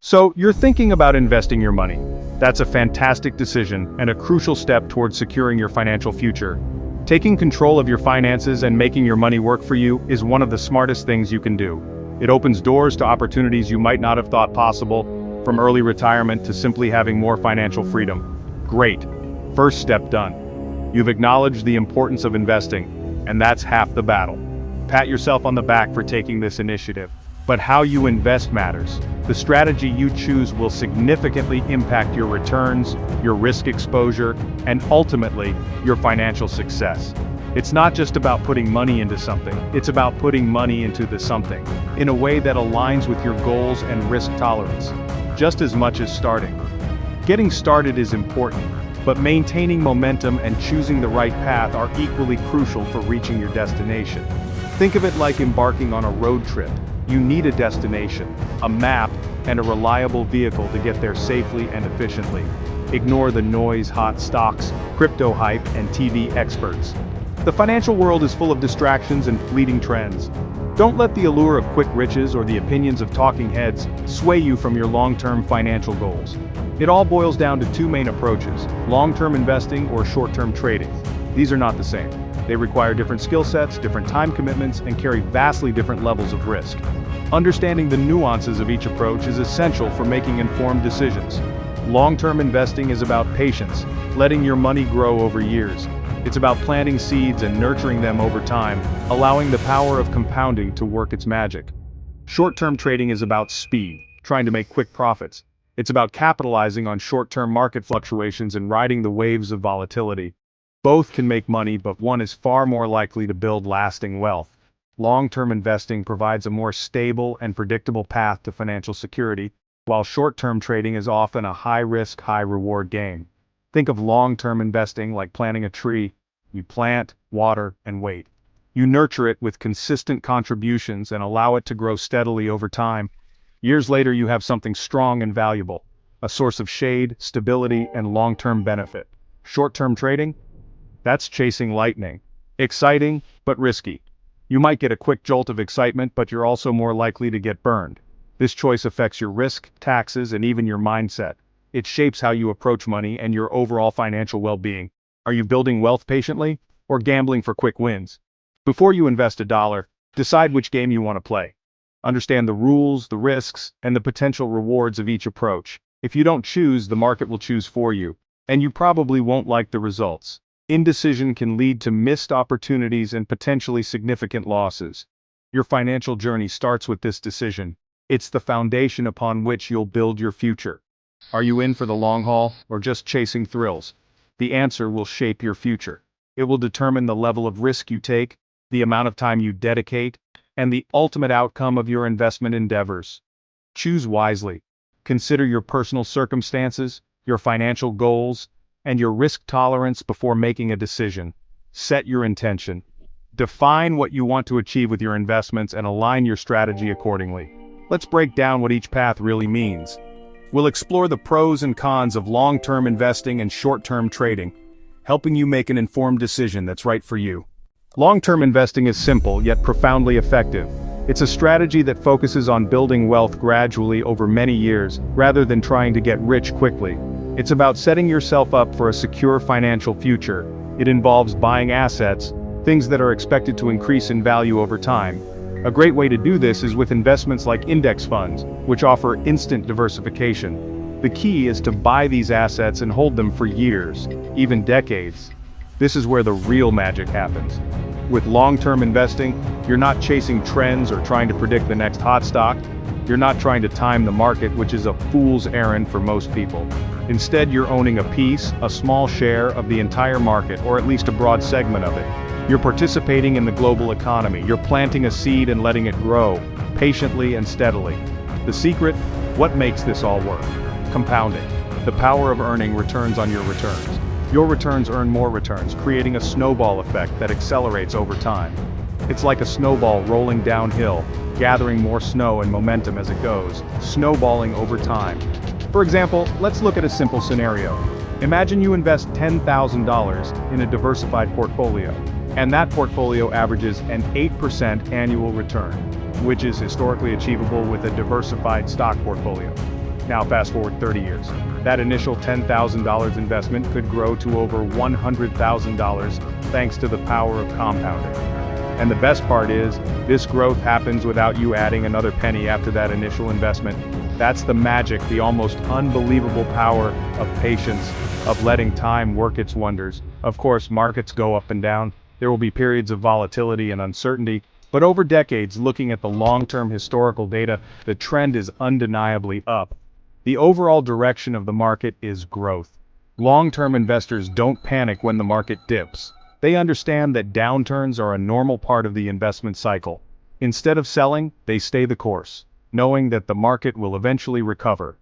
So, you're thinking about investing your money. That's a fantastic decision and a crucial step towards securing your financial future. Taking control of your finances and making your money work for you is one of the smartest things you can do. It opens doors to opportunities you might not have thought possible, from early retirement to simply having more financial freedom. Great. First step done. You've acknowledged the importance of investing, and that's half the battle. Pat yourself on the back for taking this initiative. But how you invest matters. The strategy you choose will significantly impact your returns, your risk exposure, and ultimately, your financial success. It's not just about putting money into something, it's about putting money into the something, in a way that aligns with your goals and risk tolerance, just as much as starting. Getting started is important, but maintaining momentum and choosing the right path are equally crucial for reaching your destination. Think of it like embarking on a road trip. You need a destination, a map, and a reliable vehicle to get there safely and efficiently. Ignore the noise, hot stocks, crypto hype, and TV experts. The financial world is full of distractions and fleeting trends. Don't let the allure of quick riches or the opinions of talking heads sway you from your long-term financial goals. It all boils down to two main approaches: long-term investing or short-term trading. These are not the same. They require different skill sets, different time commitments, and carry vastly different levels of risk. Understanding the nuances of each approach is essential for making informed decisions. Long-term investing is about patience, letting your money grow over years. It's about planting seeds and nurturing them over time, allowing the power of compounding to work its magic. Short-term trading is about speed, trying to make quick profits. It's about capitalizing on short-term market fluctuations and riding the waves of volatility. Both can make money, but one is far more likely to build lasting wealth. Long-term investing provides a more stable and predictable path to financial security, while short-term trading is often a high-risk, high-reward game. Think of long-term investing like planting a tree. You plant, water, and wait. You nurture it with consistent contributions and allow it to grow steadily over time. Years later, you have something strong and valuable, a source of shade, stability, and long-term benefit. Short-term trading? That's chasing lightning. Exciting, but risky. You might get a quick jolt of excitement, but you're also more likely to get burned. This choice affects your risk, taxes, and even your mindset. It shapes how you approach money and your overall financial well-being. Are you building wealth patiently, or gambling for quick wins? Before you invest a dollar, decide which game you want to play. Understand the rules, the risks, and the potential rewards of each approach. If you don't choose, the market will choose for you, and you probably won't like the results. Indecision can lead to missed opportunities and potentially significant losses. Your financial journey starts with this decision. It's the foundation upon which you'll build your future. Are you in for the long haul, or just chasing thrills? The answer will shape your future. It will determine the level of risk you take, the amount of time you dedicate, and the ultimate outcome of your investment endeavors. Choose wisely. Consider your personal circumstances, your financial goals, and your risk tolerance before making a decision. Set your intention. Define what you want to achieve with your investments and align your strategy accordingly. Let's break down what each path really means. We'll explore the pros and cons of long-term investing and short-term trading, helping you make an informed decision that's right for you. Long-term investing is simple yet profoundly effective. It's a strategy that focuses on building wealth gradually over many years, rather than trying to get rich quickly. It's about setting yourself up for a secure financial future. It involves buying assets, things that are expected to increase in value over time. A great way to do this is with investments like index funds, which offer instant diversification. The key is to buy these assets and hold them for years, even decades. This is where the real magic happens. With long-term investing, you're not chasing trends or trying to predict the next hot stock. You're not trying to time the market, which is a fool's errand for most people. Instead, you're owning a piece, a small share of the entire market, or at least a broad segment of it. You're participating in the global economy. You're planting a seed and letting it grow, patiently and steadily. The secret? What makes this all work? Compounding. The power of earning returns on your returns. Your returns earn more returns, creating a snowball effect that accelerates over time. It's like a snowball rolling downhill, gathering more snow and momentum as it goes, snowballing over time. For example, let's look at a simple scenario. Imagine you invest $10,000 in a diversified portfolio, and that portfolio averages an 8% annual return, which is historically achievable with a diversified stock portfolio. Now fast forward 30 years. That initial $10,000 investment could grow to over $100,000 thanks to the power of compounding. And the best part is, this growth happens without you adding another penny after that initial investment. That's the magic, the almost unbelievable power of patience, of letting time work its wonders. Of course, markets go up and down. There will be periods of volatility and uncertainty, but over decades, looking at the long-term historical data, the trend is undeniably up. The overall direction of the market is growth. Long-term investors don't panic when the market dips. They understand that downturns are a normal part of the investment cycle. Instead of selling, they stay the course, knowing that the market will eventually recover.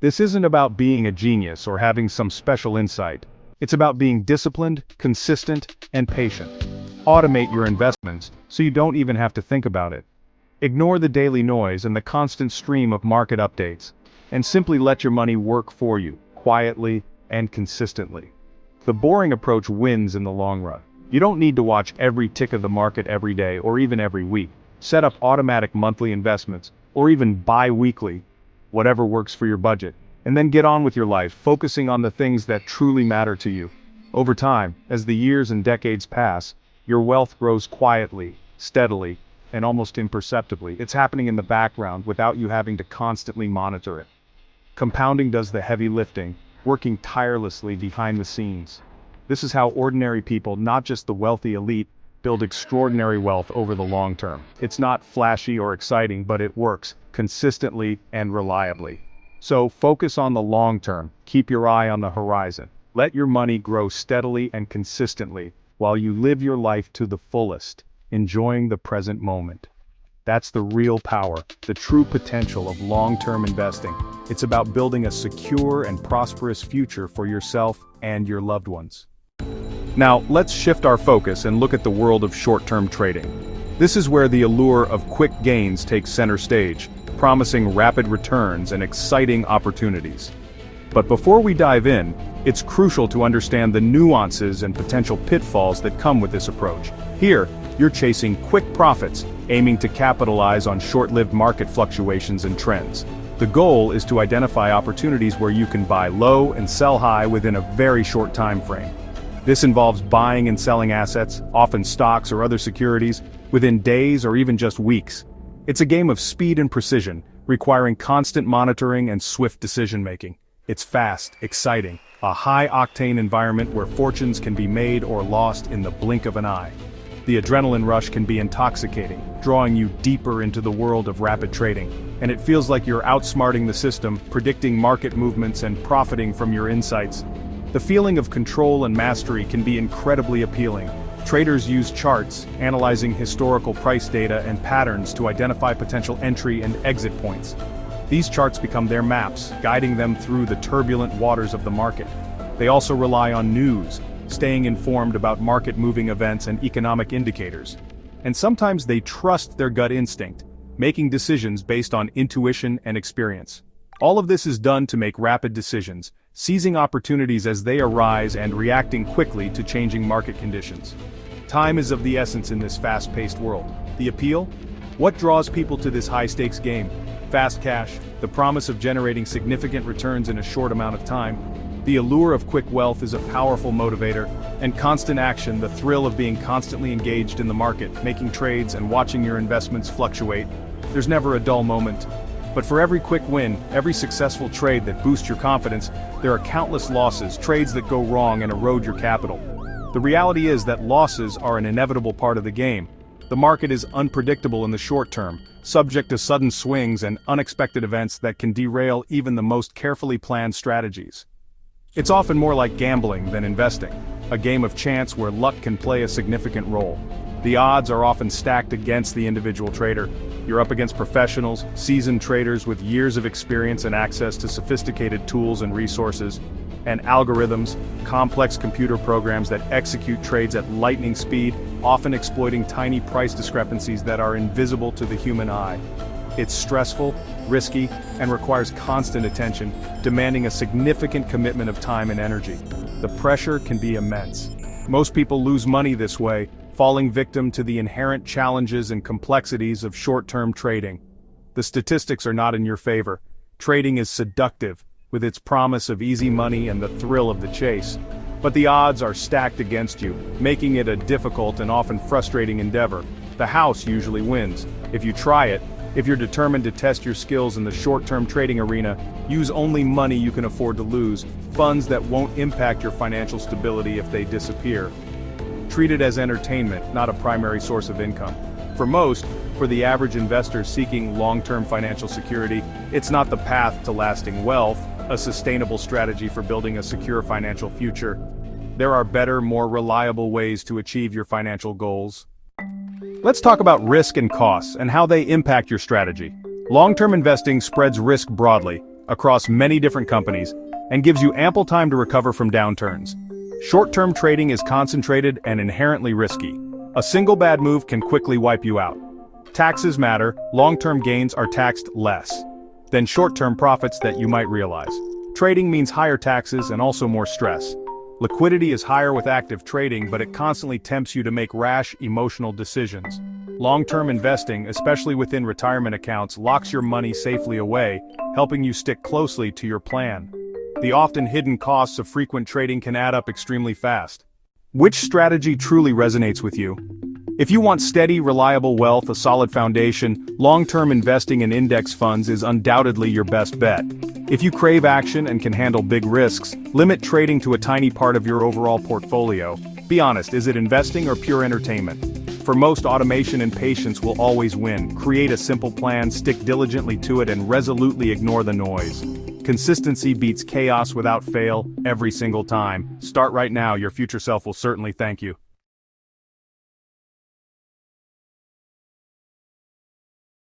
This isn't about being a genius or having some special insight. It's about being disciplined, consistent, and patient. Automate your investments so you don't even have to think about it. Ignore the daily noise and the constant stream of market updates, and simply let your money work for you, quietly and consistently. The boring approach wins in the long run. You don't need to watch every tick of the market every day or even every week. Set up automatic monthly investments, or even bi-weekly, whatever works for your budget, and then get on with your life, focusing on the things that truly matter to you. Over time, as the years and decades pass, your wealth grows quietly, steadily, and almost imperceptibly. It's happening in the background without you having to constantly monitor it. Compounding does the heavy lifting, working tirelessly behind the scenes. This is how ordinary people, not just the wealthy elite, build extraordinary wealth over the long term. It's not flashy or exciting, but it works consistently and reliably. So focus on the long term, keep your eye on the horizon. Let your money grow steadily and consistently while you live your life to the fullest, enjoying the present moment. That's the real power, the true potential of long-term investing. It's about building a secure and prosperous future for yourself and your loved ones. Now, let's shift our focus and look at the world of short-term trading. This is where the allure of quick gains takes center stage, promising rapid returns and exciting opportunities. But before we dive in, it's crucial to understand the nuances and potential pitfalls that come with this approach. Here, you're chasing quick profits, aiming to capitalize on short-lived market fluctuations and trends. The goal is to identify opportunities where you can buy low and sell high within a very short time frame. This involves buying and selling assets, often stocks or other securities, within days or even just weeks. It's a game of speed and precision, requiring constant monitoring and swift decision-making. It's fast, exciting, a high-octane environment where fortunes can be made or lost in the blink of an eye. The adrenaline rush can be intoxicating, drawing you deeper into the world of rapid trading, and it feels like you're outsmarting the system, predicting market movements and profiting from your insights. The feeling of control and mastery can be incredibly appealing. Traders use charts, analyzing historical price data and patterns to identify potential entry and exit points. These charts become their maps, guiding them through the turbulent waters of the market. They also rely on news, staying informed about market-moving events and economic indicators. And sometimes they trust their gut instinct, making decisions based on intuition and experience. All of this is done to make rapid decisions, seizing opportunities as they arise and reacting quickly to changing market conditions. Time is of the essence in this fast-paced world. The appeal? What draws people to this high-stakes game? Fast cash, the promise of generating significant returns in a short amount of time. The allure of quick wealth is a powerful motivator, and constant action, the thrill of being constantly engaged in the market, making trades and watching your investments fluctuate. There's never a dull moment. But for every quick win, every successful trade that boosts your confidence, there are countless losses, trades that go wrong and erode your capital. The reality is that losses are an inevitable part of the game. The market is unpredictable in the short term, subject to sudden swings and unexpected events that can derail even the most carefully planned strategies. It's often more like gambling than investing, a game of chance where luck can play a significant role. The odds are often stacked against the individual trader. You're up against professionals, seasoned traders with years of experience and access to sophisticated tools and resources, and algorithms, complex computer programs that execute trades at lightning speed, often exploiting tiny price discrepancies that are invisible to the human eye. It's stressful, risky, and requires constant attention, demanding a significant commitment of time and energy. The pressure can be immense. Most people lose money this way, falling victim to the inherent challenges and complexities of short-term trading. The statistics are not in your favor. Trading is seductive, with its promise of easy money and the thrill of the chase. But the odds are stacked against you, making it a difficult and often frustrating endeavor. The house usually wins. If you try it, if you're determined to test your skills in the short-term trading arena, use only money you can afford to lose, funds that won't impact your financial stability if they disappear. Treat it as entertainment, not a primary source of income. For the average investor seeking long-term financial security, it's not the path to lasting wealth, a sustainable strategy for building a secure financial future. There are better, more reliable ways to achieve your financial goals. Let's talk about risk and costs and how they impact your strategy. Long-term investing spreads risk broadly, across many different companies, and gives you ample time to recover from downturns. Short-term trading is concentrated and inherently risky. A single bad move can quickly wipe you out. Taxes matter, long-term gains are taxed less than short-term profits that you might realize. Trading means higher taxes and also more stress. Liquidity is higher with active trading, but it constantly tempts you to make rash, emotional decisions. Long-term investing, especially within retirement accounts, locks your money safely away, helping you stick closely to your plan. The often hidden costs of frequent trading can add up extremely fast. Which strategy truly resonates with you? If you want steady, reliable wealth, a solid foundation, long-term investing in index funds is undoubtedly your best bet. If you crave action and can handle big risks, limit trading to a tiny part of your overall portfolio. Be honest, is it investing or pure entertainment? For most, automation and patience will always win. Create a simple plan, stick diligently to it, and resolutely ignore the noise. Consistency beats chaos without fail, every single time. Start right now, your future self will certainly thank you.